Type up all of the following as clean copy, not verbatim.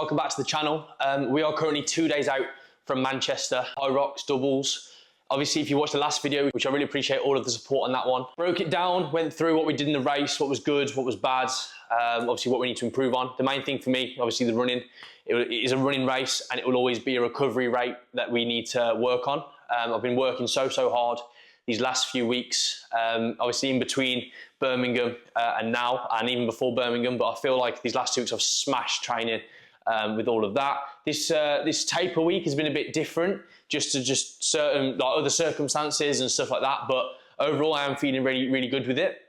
welcome back to the channel. We are currently 2 days out from Manchester HYROX doubles. Obviously, if you watched the last video, which I really appreciate all of the support on that one, broke it down, went through what we did in the race, what was good, what was bad, obviously what we need to improve on. The main thing for me, obviously the running, it is a running race and it will always be a recovery rate that we need to work on. I've been working so hard these last few weeks, obviously in between Birmingham and now, and even before Birmingham, but I feel like these last 2 weeks I've smashed training with all of that. This taper week has been a bit different, just certain like other circumstances and stuff like that, but overall I am feeling really good with it.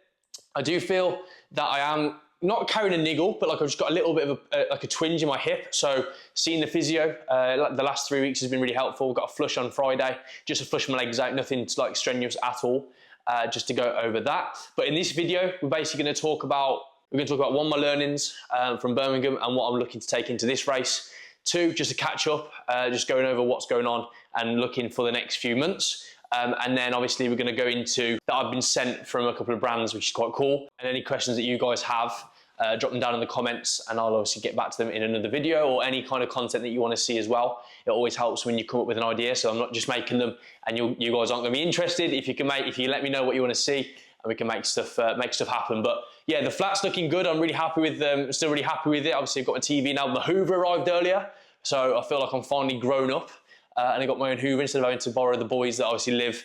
I do feel that I am not carrying a niggle, but like I've just got a little bit of a twinge in my hip. So seeing the physio the last 3 weeks has been really helpful. Got a flush on Friday, just to flush my legs out, nothing like strenuous at all, just to go over that. But in this video, we're basically going to talk about one, my learnings from Birmingham and what I'm looking to take into this race. 2, just to catch up, just going over what's going on and looking for the next few months. And then obviously we're going to go into that I've been sent from a couple of brands, which is quite cool. And any questions that you guys have, drop them down in the comments and I'll obviously get back to them in another video, or any kind of content that you want to see as well. It always helps when you come up with an idea, so I'm not just making them and you guys aren't going to be interested. If you let me know what you want to see, and we can make stuff happen. But yeah, the flat's looking good. I'm really happy with them. Still really happy with it. Obviously I've got my TV now. My Hoover arrived earlier, so I feel like I'm finally grown up, and I got my own Hoover instead of having to borrow the boys that obviously live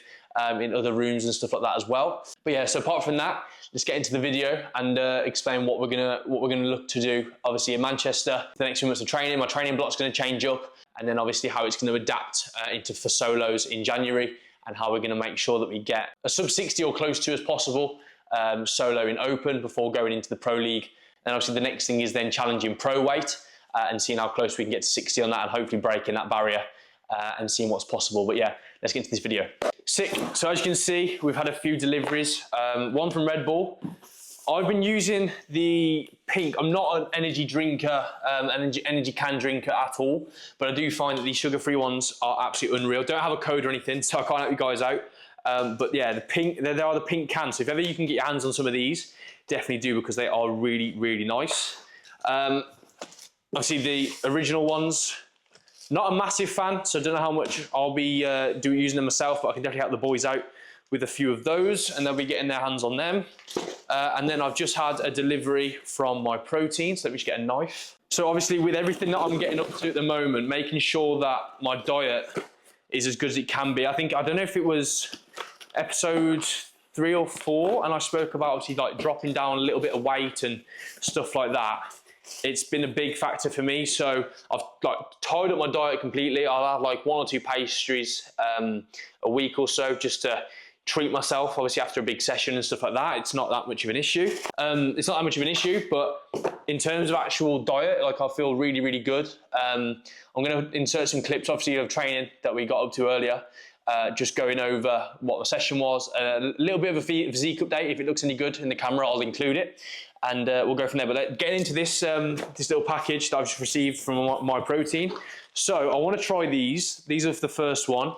in other rooms and stuff like that as well. But yeah, so apart from that, let's get into the video and explain what we're gonna look to do. Obviously in Manchester, the next few months of training, my training block's gonna change up, and then obviously how it's gonna adapt for solos in January, and how we're gonna make sure that we get a sub 60 or close to as possible solo in open before going into the pro league. And obviously the next thing is then challenging pro weight and seeing how close we can get to 60 on that, and hopefully breaking that barrier and seeing what's possible. But yeah, let's get into this video. Sick. So as you can see, we've had a few deliveries. One from Red Bull. I've been using the pink. I'm not an energy drinker, energy can drinker at all, but I do find that these sugar-free ones are absolutely unreal. Don't have a code or anything, so I can't help you guys out. But yeah, the pink, there are the pink cans. So if ever you can get your hands on some of these, definitely do, because they are really nice. Obviously the original ones, not a massive fan, so I don't know how much I'll be using them myself, but I can definitely help the boys out with a few of those, and they'll be getting their hands on them. And then I've just had a delivery from my protein, so let me just get a knife. So obviously with everything that I'm getting up to at the moment, making sure that my diet is as good as it can be. I don't know if it was episode 3 or 4, and I spoke about obviously like dropping down a little bit of weight and stuff like that. It's been a big factor for me, so I've like tied up my diet completely. I'll have like 1 or 2 pastries a week or so, just to treat myself, obviously after a big session and stuff like that. It's not that much of an issue. It's not that much of an issue, but in terms of actual diet, like I feel really good. I'm gonna insert some clips obviously of training that we got up to earlier, just going over what the session was, a little bit of a physique update. If it looks any good in the camera, I'll include it, and we'll go from there. But getting into this this little package that I've just received from my protein. So I want to try these. These are the first one.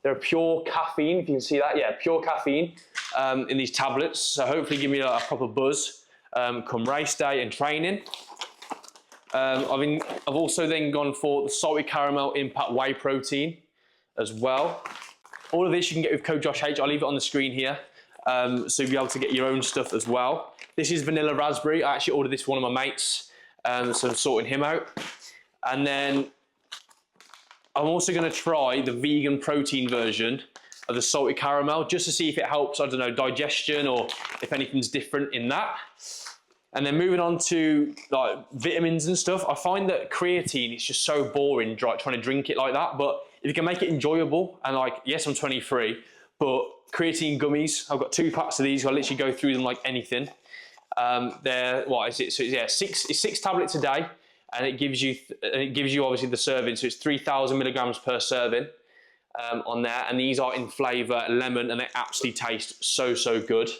They're pure caffeine, if you can see that. Yeah, pure caffeine in these tablets. So hopefully give me a proper buzz come race day and training. I've also then gone for the salted caramel impact whey protein as well. All of this you can get with code Josh H. I'll leave it on the screen here, so you'll be able to get your own stuff as well. This is vanilla raspberry. I actually ordered this for one of my mates, so I'm sorting him out. And then I'm also going to try the vegan protein version of the salted caramel, just to see if it helps, I don't know, digestion, or if anything's different in that. And then moving on to like vitamins and stuff, I find that creatine is just so boring trying to drink it like that. But if you can make it enjoyable, and like, yes, I'm 23, but creatine gummies, I've got 2 packs of these. I literally go through them like anything. They're, what is it? So yeah, 6 tablets a day. And it gives you obviously the serving, so it's 3,000 milligrams per serving on there. And these are in flavour lemon, and they absolutely taste so good.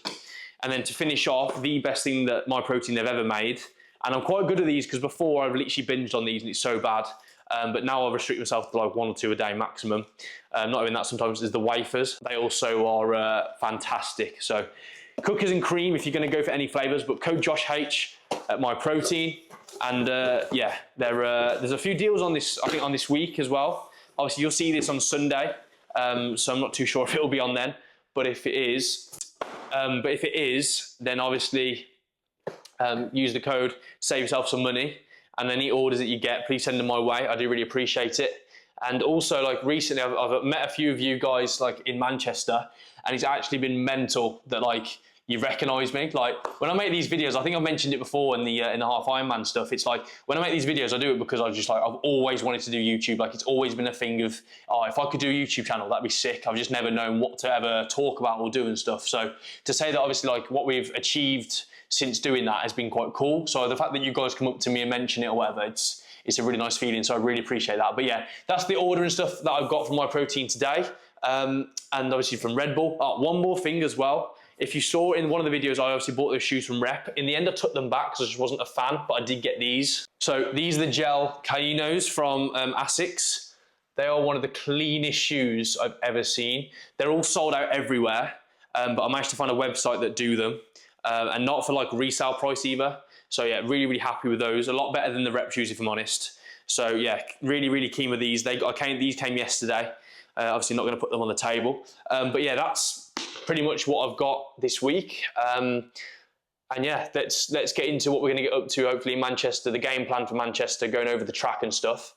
And then to finish off, the best thing that my protein they've ever made, and I'm quite good at these because before I've literally binged on these and it's so bad. But now I've restricted myself to like 1 or 2 a day maximum. Not even that, sometimes is the wafers. They also are fantastic. So cookies and cream if you're going to go for any flavours, but code Josh H My Protein, and yeah, there's a few deals on this, I think, on this week as well. Obviously, you'll see this on Sunday, so I'm not too sure if it'll be on then. But if it is, then obviously use the code, save yourself some money, and any orders that you get, please send them my way. I do really appreciate it. And also, like, recently, I've met a few of you guys, like, in Manchester, and it's actually been mental that, like, you recognise me. Like, when I make these videos, I think I've mentioned it before in the half Ironman stuff. It's like, when I make these videos, I do it because I've always wanted to do YouTube. Like, it's always been a thing of, oh, if I could do a YouTube channel, that'd be sick. I've just never known what to ever talk about or do and stuff. So to say that, obviously, like, what we've achieved since doing that has been quite cool. So the fact that you guys come up to me and mention it or whatever, it's a really nice feeling, so I really appreciate that. But yeah, that's the order and stuff that I've got from My Protein today. And obviously from Red Bull. One more thing as well. If you saw in one of the videos, I obviously bought those shoes from Rep. In the end, I took them back because I just wasn't a fan, but I did get these. So these are the gel Kainos from Asics. They are one of the cleanest shoes I've ever seen. They're all sold out everywhere, but I managed to find a website that do them, and not for like resale price either. So yeah, really, really happy with those. A lot better than the Rep shoes, if I'm honest. So yeah, really, really keen with these. These came yesterday. Obviously not going to put them on the table. But yeah, that's pretty much what I've got this week. And yeah, let's get into what we're going to get up to, hopefully in Manchester, the game plan for Manchester, going over the track and stuff,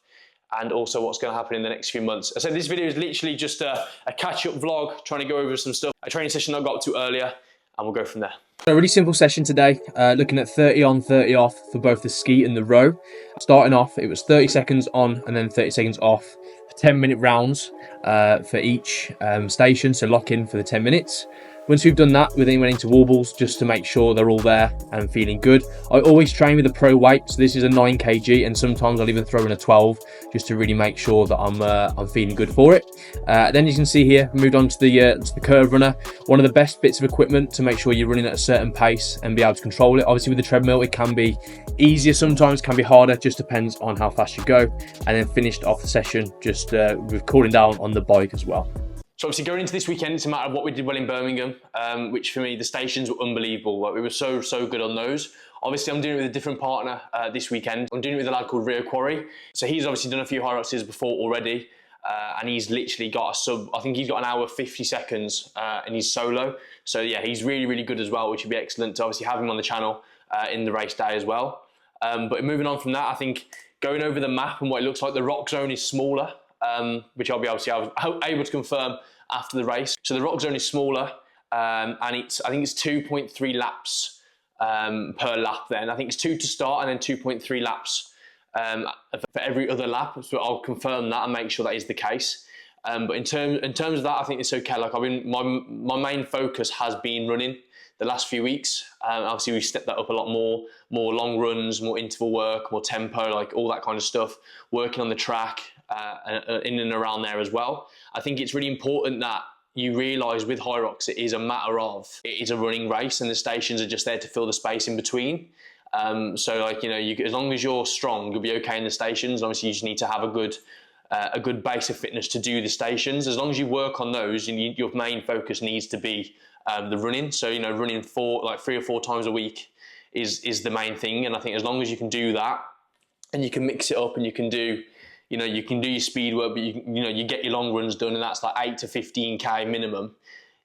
and also what's going to happen in the next few months. I said this video is literally just a catch-up vlog, trying to go over some stuff, a training session I got up to earlier, and we'll go from there. So a really simple session today, looking at 30 on, 30 off for both the ski and the row. Starting off, it was 30 seconds on and then 30 seconds off for 10-minute rounds for each station, so lock in for the 10 minutes. Once we've done that, we then went into warbles just to make sure they're all there and feeling good. I always train with a pro weight, so this is a 9 kg, and sometimes I'll even throw in a 12 just to really make sure that I'm feeling good for it. Then you can see here, moved on to the curve runner. One of the best bits of equipment to make sure you're running at a certain pace and be able to control it. Obviously with the treadmill, it can be easier sometimes, can be harder, just depends on how fast you go. And then finished off the session just with cooling down on the bike as well. So obviously going into this weekend, it's a matter of what we did well in Birmingham, which for me, the stations were unbelievable. Like, we were so good on those. Obviously, I'm doing it with a different partner this weekend. I'm doing it with a lad called Rio Quarry. So he's obviously done a few HYROXs before already, and he's literally got a sub, I think he's got an hour 50 seconds, and he's solo. So yeah, he's really, really good as well, which would be excellent to obviously have him on the channel in the race day as well. But moving on from that, I think going over the map and what it looks like, the rock zone is smaller, which I was able to confirm after the race. So the rock zone is smaller, and I think it's 2.3 laps per lap then. I think it's 2 to start and then 2.3 laps for every other lap. So I'll confirm that and make sure that is the case. But in terms of that, I think it's okay. Like, my main focus has been running the last few weeks. Obviously we've stepped that up a lot more long runs, more interval work, more tempo, like all that kind of stuff, working on the track, in and around there as well. I think it's really important that you realise with HYROX, it is a matter of, it is a running race and the stations are just there to fill the space in between. So like, you know, as long as you're strong, you'll be okay in the stations. Obviously you just need to have a good base of fitness to do the stations. As long as you work on those, your main focus needs to be the running. So, you know, running 3 or 4 times a week is the main thing. And I think as long as you can do that and you can mix it up and you can do, you know, you can do your speed work, but you get your long runs done, and that's like 8 to 15k minimum.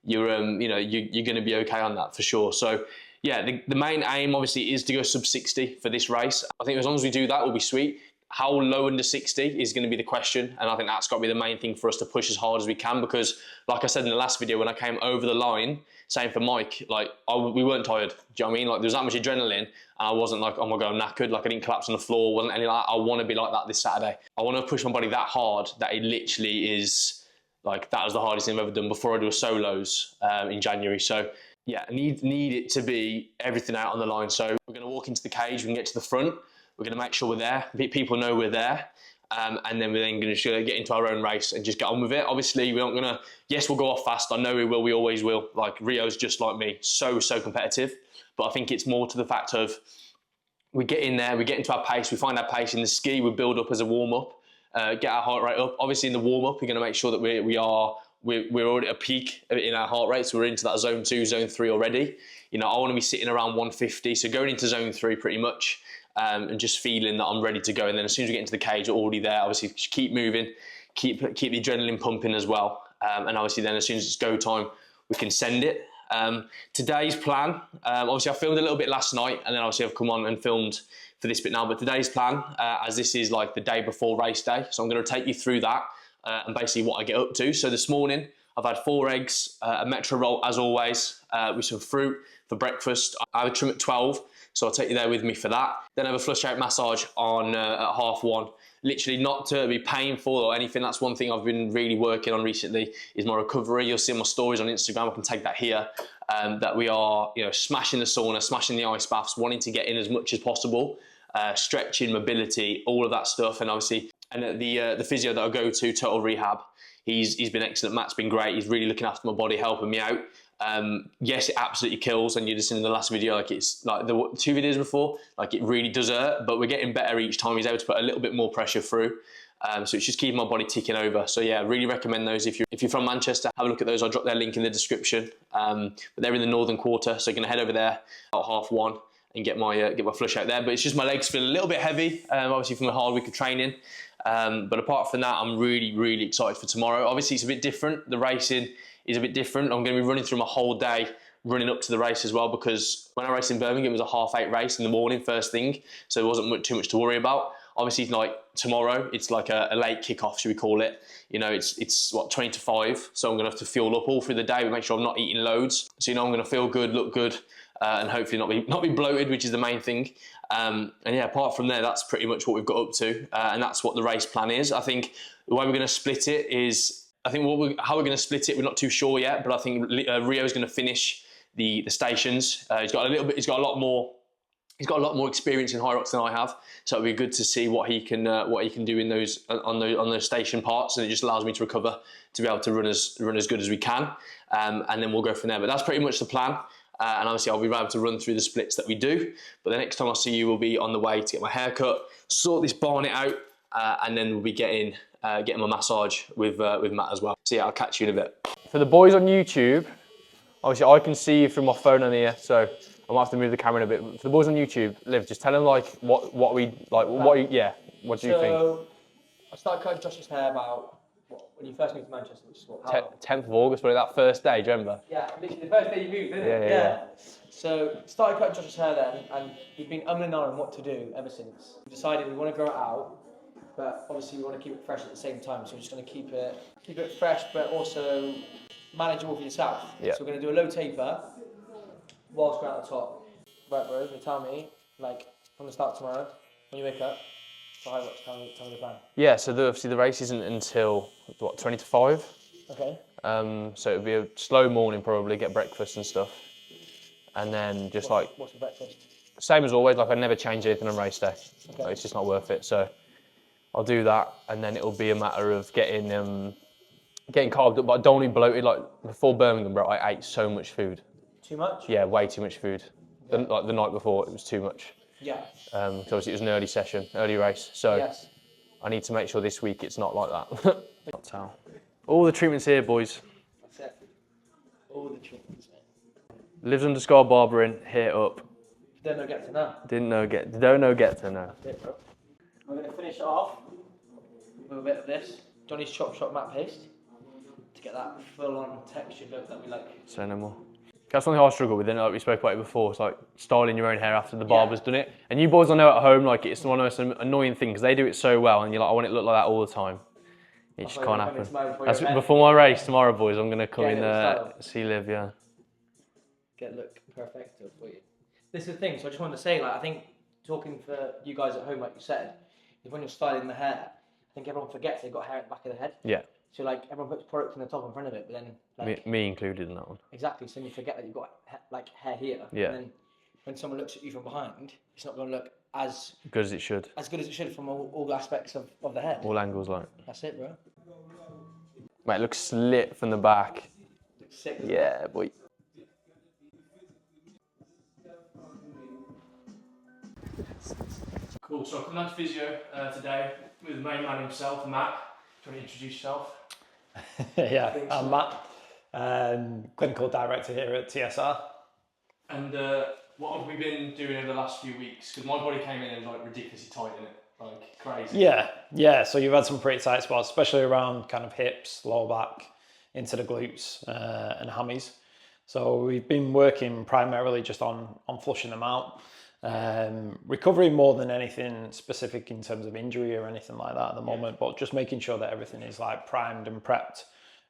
You're going to be okay on that for sure. So yeah, the main aim obviously is to go sub 60 for this race. I think as long as we do that, we'll be sweet. How low under 60 is going to be the question, and I think that's got to be the main thing for us to push as hard as we can, because like I said in the last video, when I came over the line, same for Mike, like we weren't tired. Do you know what I mean? Like, there was that much adrenaline, and I wasn't like, oh my god, I'm knackered. Like, I didn't collapse on the floor, wasn't any like that. I want to be like that this Saturday. I want to push my body that hard that it literally is like, that was the hardest thing I've ever done before I do a solos in January. So yeah, I need it to be everything out on the line. So we're going to walk into the cage, we can get to the front. We're going to make sure we're there. People know we're there. And then we're then going to get into our own race and just get on with it. Obviously, we're not going to, yes, we'll go off fast. I know we will. We always will. Like, Rio's just like me. So competitive. But I think it's more to the fact of, we get in there, we get into our pace, we find our pace in the ski, we build up as a warm-up, get our heart rate up. Obviously, in the warm-up, we're going to make sure that we are we're already at a peak in our heart rate, so we're into that zone 2, zone 3 already. You know, I want to be sitting around 150, so going into zone 3 pretty much, and just feeling that I'm ready to go. And then as soon as we get into the cage, we're already there. Obviously, just keep moving, keep the adrenaline pumping as well. And obviously then as soon as it's go time, we can send it. Today's plan, obviously I filmed a little bit last night, and then obviously I've come on and filmed for this bit now, but today's plan, as this is like the day before race day, so I'm going to take you through that and basically what I get up to. So this morning, I've had 4 eggs, a Metro roll as always, with some fruit for breakfast. I have a trim at 12, so I'll take you there with me for that. Then I have a flush out massage on at 1:30. Literally not to be painful or anything. That's one thing I've been really working on recently, is my recovery. You'll see my stories on Instagram. I can take that here. That we are, you know, smashing the sauna, smashing the ice baths, wanting to get in as much as possible, stretching, mobility, all of that stuff. And obviously, and the physio that I go to, Total Rehab, he's been excellent. Matt's been great. He's really looking after my body, helping me out. Yes, it absolutely kills, and you just seen in the last video, like it's like the 2 videos before, like it really does hurt, but we're getting better each time. He's able to put a little bit more pressure through, so it's just keeping my body ticking over. So yeah, really recommend those. If you're from Manchester, have a look at those. I'll drop their link in the description. But they're in the northern quarter, so you're gonna head over there about 1:30 and get my flush out there. But it's just my legs feel a little bit heavy, obviously from a hard week of training. But apart from that, I'm really excited for tomorrow. Obviously, it's a bit different. The racing is a bit different. I'm going to be running through my whole day running up to the race as well, because when I raced in Birmingham, it was a 8:30 race in the morning, first thing, so there wasn't too much to worry about. Obviously, like tomorrow, it's like a late kickoff, should we call it? You know, it's what, 20 to 5, so I'm going to have to fuel up all through the day, but make sure I'm not eating loads. So you know, I'm going to feel good, look good, and hopefully not be bloated, which is the main thing. And yeah, apart from there, that's pretty much what we've got up to, and that's what the race plan is. I think the way we're going to split it is, I think how we're going to split it, we're not too sure yet, but I think Rio's going to finish the stations. He's got a lot more experience in HYROX than I have, so it'll be good to see what he can do in those on those station parts, and it just allows me to recover to be able to run as good as we can, and then we'll go from there. But that's pretty much the plan. And obviously I'll be able to run through the splits that we do, but the next time I see you will be on the way to get my hair cut, sort this barnet out, and then we'll be getting my massage with Matt as well. So yeah, I'll catch you in a bit. For the boys on YouTube, obviously I can see you through my phone on here, so I might have to move the camera in a bit. But for the boys on YouTube, Liv, just tell them like what do you think? So I started cutting Josh's hair about when you first moved to Manchester, which is what? 10th of August, probably that first day, do you remember? Yeah, literally the first day you moved, didn't it? Yeah. So started cutting Josh's hair then, and he'd been umming and ahhing what to do ever since. We decided we want to grow it out, but obviously we want to keep it fresh at the same time. So we're just going to keep it fresh, but also manageable for yourself. Yeah. So we're going to do a low taper whilst we're at the top. Right, bro, you tell me, like from the start tomorrow when you wake up. Tell me the plan. Yeah, so obviously the race isn't until, what, 20 to 5? Okay. So it'll be a slow morning probably, get breakfast and stuff. And then just What's the breakfast? Same as always, like I never change anything on race day. Okay. Like, it's just not worth it. So I'll do that, and then it'll be a matter of getting carved up, but I don't want to be bloated. Like before Birmingham, bro, I ate so much food. Too much? Yeah, way too much food. Okay. Like the night before, it was too much. Yeah. Because obviously it was an early session, early race. So Yes. I need to make sure this week it's not like that. All the treatments here, boys. That's it. All the treatments, mate. Lives underscore barbering, hair up. Don't know get to know. Don't know get to know. That's it, bro. We're going to finish it off with a bit of this Johnny's Chop Shop matte paste to get that full-on textured look that we like. Say no more. That's something I struggle with, like we spoke about it before. It's like styling your own hair after the barber's done it. And you boys will know at home, like it's one of the most annoying things. They do it so well, and you're like, I want it to look like that all the time. It just can't happen. That's before my race tomorrow, boys. I'm gonna come in see Liv, yeah. Get look perfect for you. This is the thing. So I just wanted to say, like, I think talking for you guys at home, like you said, is when you're styling the hair, I think everyone forgets they've got hair at the back of their head. Yeah. So like everyone puts product in the top in front of it, but then like, me included in that one. Exactly. So then you forget that you've got like hair here. Yeah. And then when someone looks at you from behind, it's not going to look as good as it should. As good as it should from all aspects of the head. All angles, like. That's it, bro. Mate, it looks slit from the back. Looks sick. Yeah, boy. Cool. So I've come down to physio today with the main man himself, Matt. Do you want to introduce yourself? Yeah, I'm Matt, clinical director here at TSR. And what have we been doing over the last few weeks? Because my body came in and like ridiculously tight in it, like crazy. Yeah. So you've had some pretty tight spots, especially around kind of hips, lower back, into the glutes and hammies. So we've been working primarily just on flushing them out. Recovery more than anything specific in terms of injury or anything like that at the moment, but just making sure that everything is like primed and prepped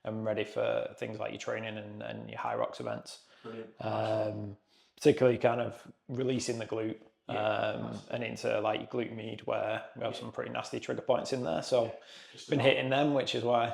and ready for things like your training and your HYROX events. Brilliant. Particularly kind of releasing the glute and into like your glute med, where we have some pretty nasty trigger points in there. So been hitting them, which is why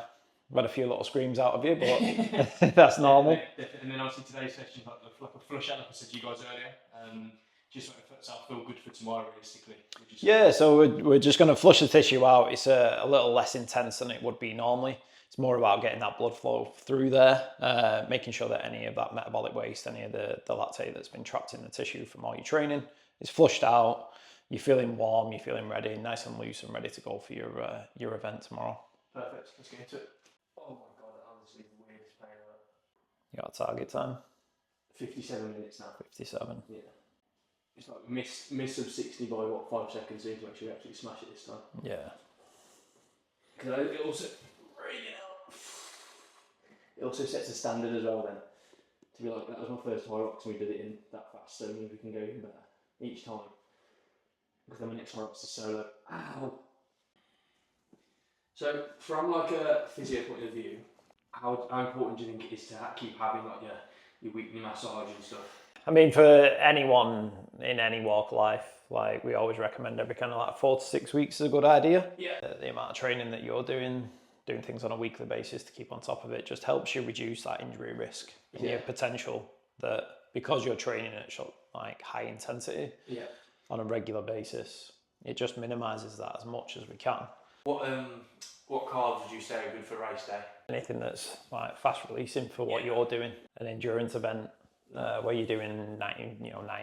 I've had a few little screams out of you, but that's normal. And then obviously today's session like a flush out, like I said to you guys earlier. Just make myself feel good for tomorrow, realistically. Yeah, so we're just going to flush the tissue out. It's a little less intense than it would be normally. It's more about getting that blood flow through there, making sure that any of that metabolic waste, any of the lactate that's been trapped in the tissue from all your training is flushed out. You're feeling warm, you're feeling ready, nice and loose and ready to go for your event tomorrow. Perfect, let's get into it. Oh my God, that honestly the weirdest pain ever. You got a target time? 57 minutes now. 57. Yeah. It's like miss of 60 by what, 5 seconds to actually smash it this time. Yeah. Because it also sets a standard as well then. To be like, that was my first HYROX and we did it in that fast, so maybe we can go even better each time. Because then my next HYROX is solo. Ow! So from like a physio point of view, how important do you think it is to keep having like your weekly massage and stuff? I mean, for anyone in any walk of life, like we always recommend every kind of like 4 to 6 weeks is a good idea. Yeah. The amount of training that you're doing things on a weekly basis to keep on top of it just helps you reduce that injury risk and your potential that because you're training at like high intensity on a regular basis, it just minimises that as much as we can. What carbs would you say are good for race day? Anything that's like fast releasing for what you're doing, an endurance event. Where you're doing 90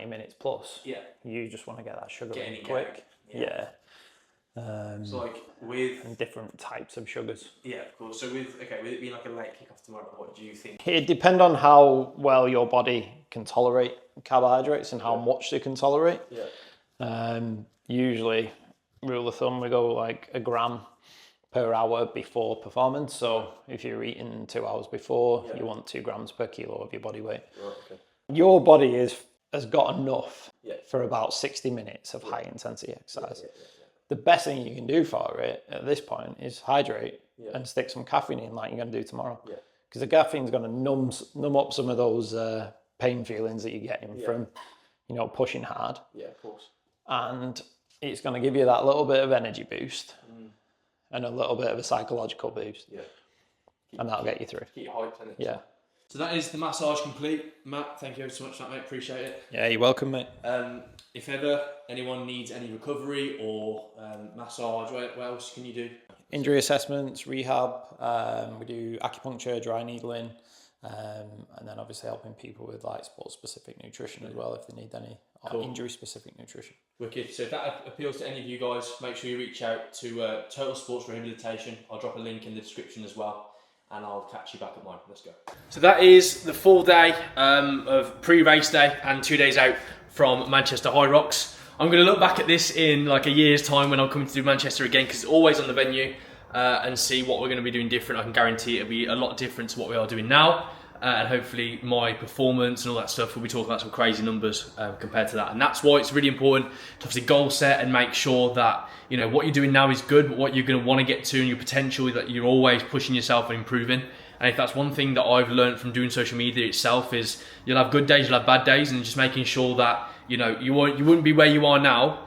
minutes plus. Yeah. You just want to get that sugar in quick. Yeah. So like with and different types of sugars. Yeah, of course. So with it being like a late kick-off tomorrow, what do you think? It depends on how well your body can tolerate carbohydrates and how much they can tolerate. Yeah. Usually, rule of thumb, we go like a gram per hour before performance. So if you're eating 2 hours before, you want 2 grams per kilo of your body weight. Right, okay. Your body has got enough for about 60 minutes of high intensity exercise. The best thing you can do for it at this point is hydrate and stick some caffeine in like you're going to do tomorrow. Because the caffeine's going to numb up some of those pain feelings that you're getting from, pushing hard. Yeah, of course. And it's going to give you that little bit of energy boost. And a little bit of a psychological boost. Yeah. And that'll get you through. Keep your hype. Yeah. So that is the massage complete. Matt, thank you so much for that, mate. Appreciate it. Yeah, you're welcome, mate. If ever anyone needs any recovery or massage, what else can you do? Injury assessments, rehab. We do acupuncture, dry needling. And then obviously helping people with like sport-specific nutrition as well if they need any injury-specific nutrition. Wicked. So if that appeals to any of you guys, make sure you reach out to Total Sports Rehabilitation. I'll drop a link in the description as well, and I'll catch you back at mine. Let's go. So that is the full day of pre-race day and 2 days out from Manchester HYROX. I'm going to look back at this in like a year's time when I'm coming to do Manchester again, because it's always on the venue, and see what we're going to be doing different. I can guarantee it'll be a lot different to what we are doing now. And hopefully my performance and all that stuff, we'll be talking about some crazy numbers compared to that. And that's why it's really important to obviously goal set and make sure that, what you're doing now is good, but what you're going to want to get to and your potential, that you're always pushing yourself and improving. And if that's one thing that I've learned from doing social media itself, is you'll have good days, you'll have bad days, and just making sure that, you wouldn't be where you are now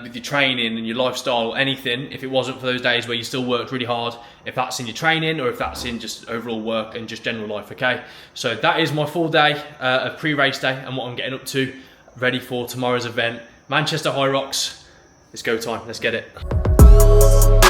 with your training and your lifestyle or anything if it wasn't for those days where you still worked really hard, if that's in your training or if that's in just overall work and just general life, okay? So that is my full day of pre-race day and what I'm getting up to, ready for tomorrow's event. Manchester HYROX, it's go time, let's get it.